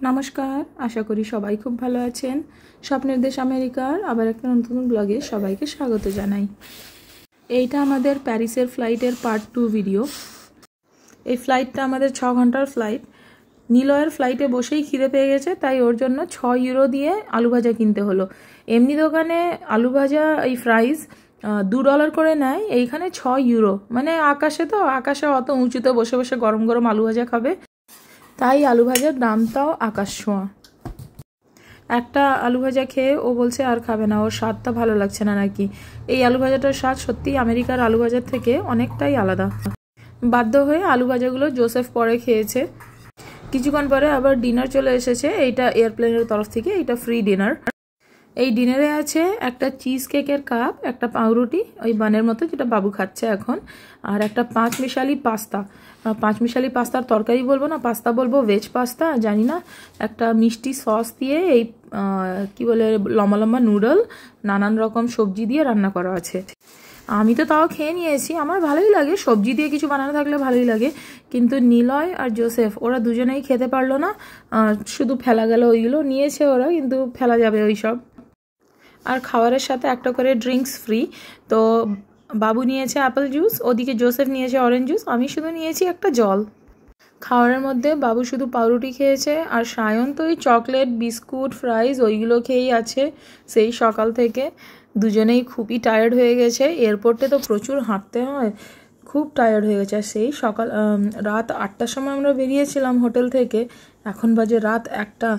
নমস্কার, আশা করি সবাই খুব ভালো আছেন। স্বপ্নের দেশ আমেরিকার আবার একটা নতুন ব্লগে সবাইকে স্বাগত জানাই। এইটা আমাদের প্যারিসের ফ্লাইটের পার্ট 2 ভিডিও। এই ফ্লাইটটা আমাদের 6 ঘন্টার ফ্লাইট। নিলয়ের ফ্লাইটে বসেই খিদে পেয়ে গেছে, তাই ওর জন্য 6 ইউরো দিয়ে আলু ভাজা কিনতে হলো। এমনি দোকানে আলু ভাজা এই ফ্রাইজ $2 করে নেয়, এইখানে 6 ইউরো। মানে আকাশে অত উঁচুতে বসে বসে গরম গরম আলু ভাজা খাবে, তাই আলু ভাজার দামটাও আকাশ ছোঁয়া। একটা আলু ভাজা খেয়ে ও বলছে আর খাবে না, ওর স্বাদটা ভালো লাগছে না নাকি। এই আলু ভাজাটার স্বাদ সত্যিই আমেরিকার আলু ভাজার থেকে অনেকটাই আলাদা। বাধ্য হয়ে আলু ভাজাগুলো জোসেফ পরে খেয়েছে। কিছুক্ষণ পরে আবার ডিনার চলে এসেছে। এইটা এয়ারপ্লেনের তরফ থেকে, এইটা ফ্রি ডিনার। এই ডিনারে আছে একটা চিজ কেকের কাপ, একটা পাউরুটি ওই বানের মতো যেটা বাবু খাচ্ছে এখন, আর একটা 5 মিশালি পাস্তা। 5 মিশালি পাস্তার তরকারি বলবো না, পাস্তা বলবো, ভেজ পাস্তা জানি না। একটা মিষ্টি সস দিয়ে এই কি বলে লম্বা লম্বা নুডল নানান রকম সবজি দিয়ে রান্না করা আছে। আমি তো তাও খেয়ে নিয়েছি, আমার ভালোই লাগে, সবজি দিয়ে কিছু বানানো থাকলে ভালোই লাগে। কিন্তু নিলয় আর জোসেফ ওরা দুজনেই খেতে পারলো না, শুধু ফেলা গেল। ওইগুলো নিয়েছে ওরা, কিন্তু ফেলা যাবে ওই সব। আর খাবারের সাথে একটা করে ড্রিঙ্কস ফ্রি। তো বাবু নিয়েছে অ্যাপেল জুস, ওদিকে জোসেফ নিয়েছে অরেঞ্জ জুস, আমি শুধু নিয়েছি একটা জল। খাবারের মধ্যে বাবু শুধু পাউরুটি খেয়েছে, আর সায়ন তো ওই চকলেট বিস্কুট ফ্রাইজ ওইগুলো খেয়েই আছে সেই সকাল থেকে। দুজনেই খুবই টায়ার্ড হয়ে গেছে, এয়ারপোর্টে তো প্রচুর হাঁটতে হয়, খুব টায়ার্ড হয়ে গেছে। সেই সকাল রাত 8টার সময় আমরা বেরিয়েছিলাম হোটেল থেকে, এখন বাজে রাত 1টা।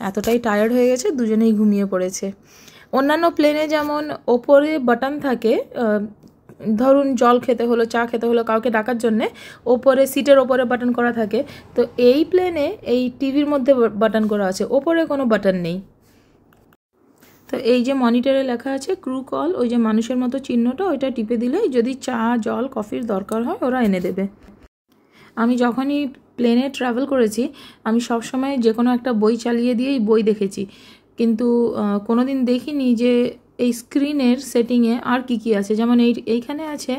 এতটাই টায়ার্ড হয়ে গেছে, দুজনেই ঘুমিয়ে পড়েছে। অন্যান্য প্লেনে যেমন ওপরে বাটন থাকে, ধরুন জল খেতে হলো, চা খেতে হলো, কাউকে ডাকার জন্যে ওপরে সিটের ওপরে বাটন করা থাকে, তো এই প্লেনে এই টিভির মধ্যে বাটন করা আছে, ওপরে কোনো বাটন নেই। তো এই যে মনিটরে লেখা আছে ক্রু কল, ওই যে মানুষের মতো চিহ্নটা, ওইটা টিপে দিলে যদি চা জল কফির দরকার হয় ওরা এনে দেবে। আমি যখনই প্লেনে ট্রাভেল করেছি আমি সবসময় যে কোনো একটা বই চালিয়ে দিয়েই বই দেখেছি, কিন্তু কোনোদিন দেখিনি যে এই স্ক্রিনের সেটিংয়ে আর কি কি আছে। যেমন এইখানে আছে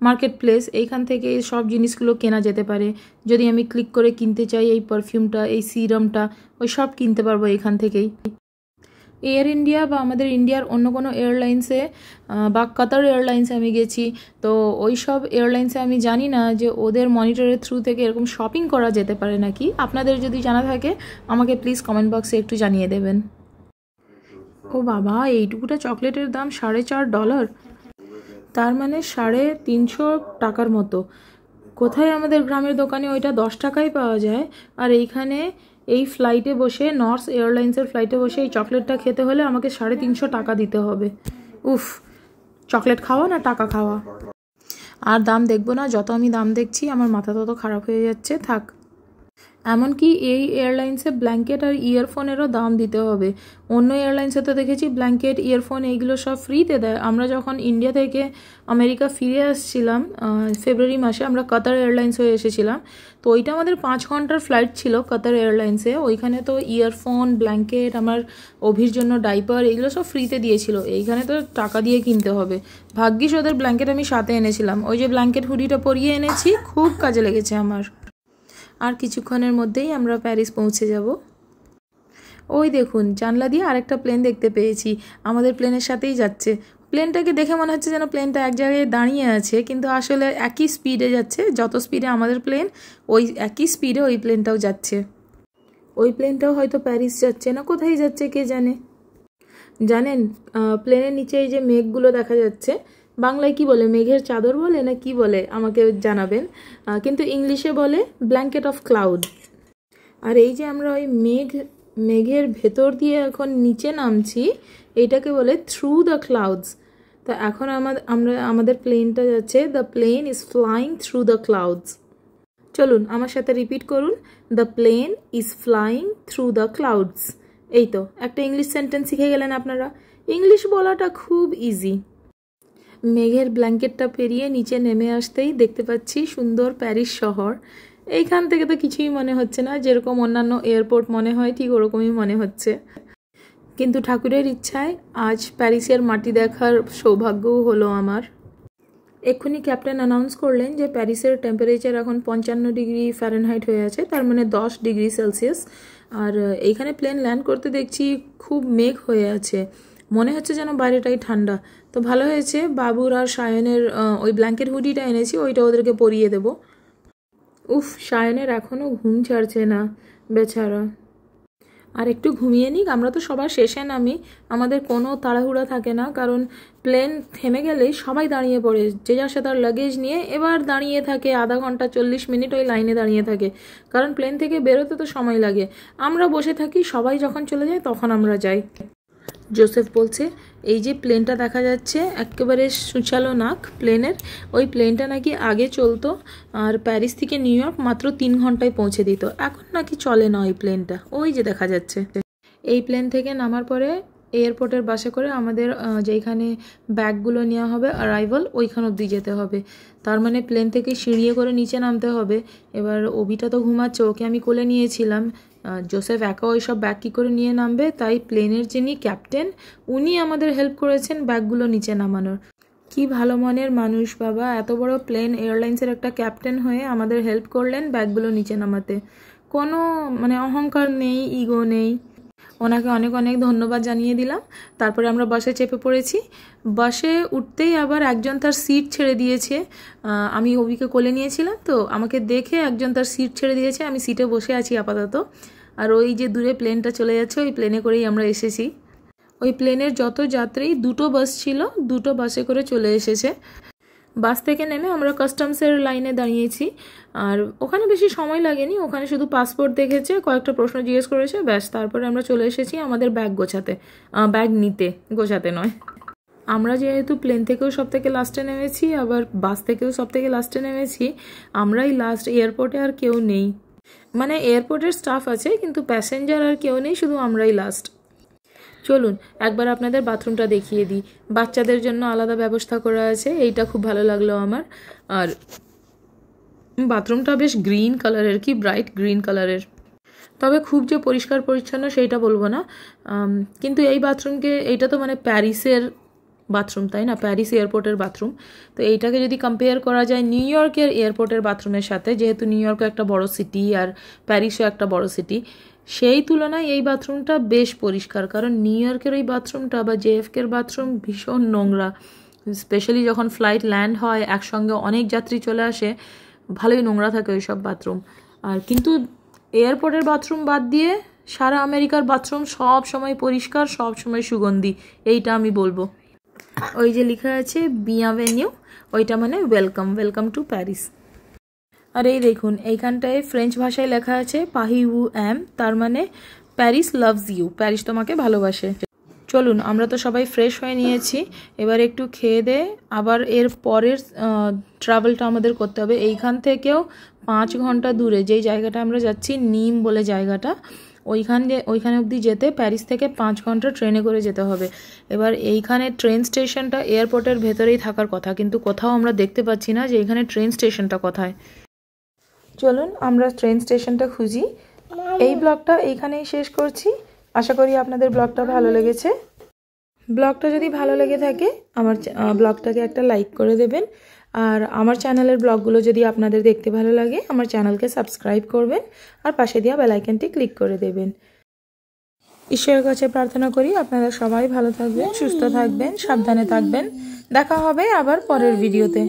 মার্কেট প্লেস, এইখান থেকে সব জিনিসগুলো কেনা যেতে পারে। যদি আমি ক্লিক করে কিনতে চাই এই পারফিউমটা, এই সিরামটা, ওই সব কিনতে পারবো এখান থেকেই। এয়ার ইন্ডিয়া বা আমাদের ইন্ডিয়ার অন্য কোনো এয়ারলাইন্সে বা কাতার এয়ারলাইন্সে আমি গেছি, তো ওই সব এয়ারলাইন্সে আমি জানি না যে ওদের মনিটরের থ্রু থেকে এরকম শপিং করা যেতে পারে নাকি। আপনাদের যদি জানা থাকে আমাকে প্লিজ কমেন্ট বক্সে একটু জানিয়ে দেবেন। ও বাবা, এইটুকুটা চকলেটের দাম $4.5, তার মানে 350 টাকার মতো। কোথায় আমাদের গ্রামের দোকানে ওইটা 10 টাকায় পাওয়া যায়, আর এইখানে এই ফ্লাইটে বসে, নর্থ এয়ারলাইন্সের ফ্লাইটে বসে এই চকলেটটা খেতে হলে আমাকে 350 টাকা দিতে হবে। উফ, চকলেট খাওয়া না টাকা খাওয়া। আর দাম দেখবো না, যত আমি দাম দেখছি আমার মাথা তত খারাপ হয়ে যাচ্ছে, থাক। এমনকি এই এয়ারলাইন্সে ব্ল্যাঙ্কেট আর ইয়ারফোনেরও দাম দিতে হবে। অন্য এয়ারলাইন্সে তো দেখেছি ব্ল্যাঙ্কেট ইয়ারফোন এইগুলো সব ফ্রিতে দেয়। আমরা যখন ইন্ডিয়া থেকে আমেরিকা ফিরে আসছিলাম ফেব্রুয়ারি মাসে, আমরা কাতার এয়ারলাইন্স হয়ে এসেছিলাম, তো ওইটা আমাদের 5 ঘন্টার ফ্লাইট ছিল কাতার এয়ারলাইন্সে। ওইখানে তো ইয়ারফোন, ব্ল্যাঙ্কেট, আমার অভির জন্য ডাইপার, এগুলো সব ফ্রিতে দিয়েছিল। এইখানে তো টাকা দিয়ে কিনতে হবে। ভাগ্যিস ওদের ব্ল্যাঙ্কেট আমি সাথে এনেছিলাম, ওই যে ব্ল্যাঙ্কেট হুডিটা পরিয়ে এনেছি, খুব কাজে লেগেছে আমার। আর কিছুক্ষণের মধ্যেই আমরা প্যারিস পৌঁছে যাব। ওই দেখুন, জানলা দিয়ে আরেকটা প্লেন দেখতে পেয়েছি, আমাদের প্লেনের সাথেই যাচ্ছে। প্লেনটাকে দেখে মনে হচ্ছে যেন প্লেনটা এক জায়গায় দাঁড়িয়ে আছে, কিন্তু আসলে একই স্পিডে যাচ্ছে। যত স্পিডে আমাদের প্লেন, ওই একই স্পিডে ওই প্লেনটাও যাচ্ছে। ওই প্লেনটাও হয়তো প্যারিস যাচ্ছে না, কোথায় যাচ্ছে কে জানে। জানেন, প্লেনের নিচে এই যে মেঘগুলো দেখা যাচ্ছে, বাংলায় কি বলে, মেঘের চাদর বলে না কি বলে আমাকে জানাবেন, কিন্তু ইংলিশে বলে ব্ল্যাঙ্কেট অফ ক্লাউড। আর এই যে আমরা ওই মেঘের ভেতর দিয়ে এখন নিচে নামছি, এইটাকে বলে থ্রু দ্য ক্লাউডস। তো এখন আমাদের প্লেনটা যাচ্ছে, the plane is flying through the clouds. চলুন আমার সাথে রিপিট করুন, the plane is flying through the clouds. এই তো একটা ইংলিশ সেন্টেন্স শিখে গেলেন আপনারা। ইংলিশ বলাটা খুব ইজি। মেঘের ব্ল্যাঙ্কেটটা পেরিয়ে নিচে নেমে আসতেই দেখতে পাচ্ছি সুন্দর প্যারিস শহর। এইখান থেকে তো কিছুই মনে হচ্ছে না, যেরকম অন্যান্য এয়ারপোর্ট মনে হয় ঠিক ওরকমই মনে হচ্ছে। কিন্তু ঠাকুরের ইচ্ছায় আজ প্যারিসের মাটি দেখার সৌভাগ্যও হলো আমার। এক্ষুনি ক্যাপ্টেন অ্যানাউন্স করলেন যে প্যারিসের টেম্পারেচার এখন 55 ডিগ্রি ফ্যারেনহাইট হয়ে আছে, তার মানে 10 ডিগ্রি সেলসিয়াস। আর এইখানে প্লেন ল্যান্ড করতে দেখছি খুব মেঘ হয়ে আছে, মনে হচ্ছে যেন বাইরেটাই ঠান্ডা। তো ভালো হয়েছে, বাবুর আর সায়নের ওই ব্ল্যাঙ্কেট হুডিটা এনেছি, ওইটা ওদেরকে পরিয়ে দেবো। উফ, সায়নের এখনও ঘুম ছাড়ছে না বেচারা। আর একটু ঘুমিয়ে নিক, আমরা তো সবার শেষে নামি, আমাদের কোনো তাড়াহুড়া থাকে না, কারণ প্লেন থেমে গেলেই সবাই দাঁড়িয়ে পড়ে, যে যার সাথে তার লাগেজ নিয়ে এবার দাঁড়িয়ে থাকে আধা ঘন্টা 40 মিনিট ওই লাইনে দাঁড়িয়ে থাকে, কারণ প্লেন থেকে বেরোতে তো সময় লাগে। আমরা বসে থাকি, সবাই যখন চলে যায় তখন আমরা যাই। জোসেফ বলছে এই যে প্লেনটা দেখা যাচ্ছে একেবারে সুচালো নাক প্লেনের, ওই প্লেনটা নাকি আগে চলতো আর প্যারিস থেকে নিউ ইয়র্ক মাত্র 3 ঘন্টায় পৌঁছে দিত, এখন নাকি চলে না ওই প্লেনটা, ওই যে দেখা যাচ্ছে। এই প্লেন থেকে নামার পরে এয়ারপোর্টের বাসে করে আমাদের যেখানে ব্যাগগুলো নেওয়া হবে অ্যারাইভাল, ওইখান অবধি যেতে হবে। তার মানে প্লেন থেকে সিঁড়িয়ে করে নিচে নামতে হবে। এবার অভিটা তো ঘুমাচ্ছে, ওকে আমি কোলে নিয়েছিলাম, জোসেফ একা ওই সব ব্যাগ কী করে নিয়ে নামবে, তাই প্লেনের যিনি ক্যাপ্টেন উনি আমাদের হেল্প করেছেন ব্যাগগুলো নিচে নামানোর। কি ভালো মনের মানুষ বাবা, এত বড় প্লেন এয়ারলাইন্সের একটা ক্যাপ্টেন হয়ে আমাদের হেল্প করলেন ব্যাগগুলো নিচে নামাতে। কোনো মানে অহংকার নেই, ইগো নেই, ওনাকে অনেক অনেক ধন্যবাদ জানিয়ে দিলাম। তারপরে আমরা বাসে চেপে পড়েছি। বাসে উঠতেই আবার একজন তার সিট ছেড়ে দিয়েছে, আমি অভিকে কোলে নিয়েছিলাম তো আমাকে দেখে একজন তার সিট ছেড়ে দিয়েছে, আমি সিটে বসে আছি আপাতত। আর ওই যে দূরে প্লেনটা চলে যাচ্ছে, ওই প্লেনে করেই আমরা এসেছি। ওই প্লেনের যত যাত্রী, 2টো বাস ছিল, 2টো বাসে করে চলে এসেছে। বাস থেকে নেমে আমরা কাস্টমসের লাইনে দাঁড়িয়েছি, আর ওখানে বেশি সময় লাগেনি, ওখানে শুধু পাসপোর্ট দেখেছে, কয়েকটা প্রশ্ন জিজ্ঞেস করেছে, ব্যাস। তারপরে আমরা চলে এসেছি আমাদের ব্যাগ গোছাতে, ব্যাগ নিতে, গোছাতে নয়। আমরা যেহেতু প্লেন থেকেও সব থেকে লাস্টে নেমেছি, আবার বাস থেকেও সব থেকে লাস্টে নেমেছি, আমরাই লাস্ট। এয়ারপোর্টে আর কেউ নেই, মানে এয়ারপোর্টের স্টাফ আছে কিন্তু প্যাসেঞ্জার আর কেউ নেই, শুধু আমরাই লাস্ট। চলুন একবার আপনাদের বাথরুমটা দেখিয়ে দিই, বাচ্চাদের জন্য আলাদা ব্যবস্থা করা আছে, এইটা খুব ভালো লাগলো আমার। আর বাথরুমটা বেশ গ্রিন কালারের, কি ব্রাইট গ্রিন কালারের, তবে খুব যে পরিষ্কার পরিচ্ছন্ন সেইটা বলবো না, কিন্তু এই বাথরুমকে, এইটা তো মানে প্যারিসের বাথরুম তাই না, প্যারিস এয়ারপোর্টের বাথরুম, তো এইটাকে যদি কম্পেয়ার করা যায় নিউ ইয়র্কের এয়ারপোর্টের বাথরুমের সাথে, যেহেতু নিউ ইয়র্কও একটা বড় সিটি আর প্যারিসও একটা বড় সিটি, সেই তুলনায় এই বাথরুমটা বেশ পরিষ্কার। কারণ নিউ ইয়র্কের ওই বাথরুমটা বা জেএফকের বাথরুম ভীষণ নোংরা, স্পেশালি যখন ফ্লাইট ল্যান্ড হয় একসঙ্গে অনেক যাত্রী চলে আসে, ভালোই নোংরা থাকে ওই সব বাথরুম। আর কিন্তু এয়ারপোর্টের বাথরুম বাদ দিয়ে সারা আমেরিকার বাথরুম সব সময় পরিষ্কার, সব সময় সুগন্ধি, এইটা আমি বলবো। ওই যে লেখা আছে বিয়াভেনিউ, ওইটা মানে ওয়েলকাম, ওয়েলকাম টু প্যারিস। আর এই দেখুন এইখানটায় ফ্রেঞ্চ ভাষায় লেখা আছে পাহি উ এম, তার মানে প্যারিস লাভস ইউ, প্যারিস তোমাকে ভালোবাসে। চলুন আমরা তো সবাই ফ্রেশ হয়ে নিয়েছি, এবার একটু খেয়ে দে আবার এর পরের ট্রাভেলটা আমাদের করতে হবে। এইখান থেকেও 5 ঘন্টা দূরে যেই জায়গাটা আমরা যাচ্ছি, নিম বলে জায়গাটা, ওইখানে অবধি যেতে প্যারিস থেকে 5 ঘন্টা ট্রেনে করে যেতে হবে। এবার এইখানে ট্রেন স্টেশনটা এয়ারপোর্টের ভেতরেই থাকার কথা, কিন্তু কোথাও আমরা দেখতে পাচ্ছি না যে এখানে ট্রেন স্টেশনটা কোথায়। চলুন আমরা ট্রেন স্টেশনটা খুঁজি। এই ব্লগটা এইখানেই শেষ করছি, আশা করি আপনাদের ব্লগটা ভালো লেগেছে। ব্লগটা যদি ভালো লেগে থাকে আমার ব্লগটাকে একটা লাইক করে দেবেন, আর আমার চ্যানেলের ব্লগগুলো যদি আপনাদের দেখতে ভালো লাগে আমার চ্যানেলকে সাবস্ক্রাইব করবেন, আর পাশে দেওয়া বেল আইকনটি ক্লিক করে দেবেন। ঈশ্বরের কাছে প্রার্থনা করি আপনারা সবাই ভালো থাকবেন, সুস্থ থাকবেন, সাবধানে থাকবেন। দেখা হবে আবার পরের ভিডিওতে।